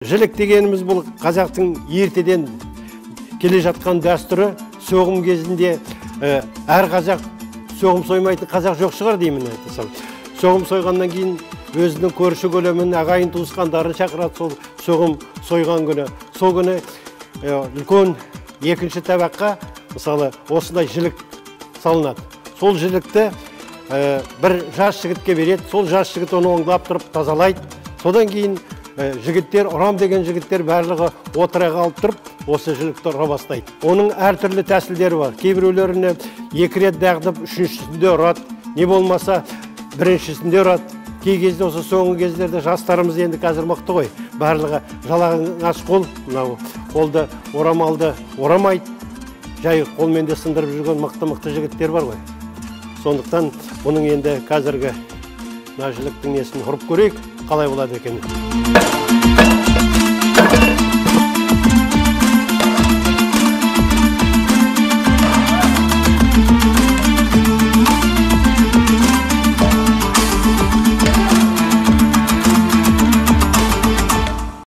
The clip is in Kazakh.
Жілік дегеніміз бұл қазақтың ертеден келе жатқан дәстүрі. Соғым кезінде әр қазақ соғым соймайтын қазақ жоқ шығар деймін айтсам. Соғым сойғаннан кейін өзінің көрші көлемін, ағайын туысқандарын шақырады сол соғым сойған күні. Сол күні үлкен екінші табаққа мысалы осындай жілік салынады. Сол жілікті бір жас жігітке береді. Сол жас жігіт оны оңдап тұрып тазалайды. Содан кейін жігіттер, ұрам деген жігіттер барлығы отыра қалып тұрып, осы жілікті ұра бастайды. Оның әртүрлі тәсілдері бар. Кейбіреулеріне 2 рет дағдып, 3-шісінде ұрады, не болмаса біріншісінде ұрады. Кей кезде осы соңғы кездерде жастарымыз енді қазір мықты ғой. Барлығы жалаңаш қол, қолды орамалды орамайды. Жай қолмен де сындырып жүрген мықты жігіттер бар ғой. Сондықтан бұның енді қазіргі жіліктің несін ұрып көрейік, қалай болады екен.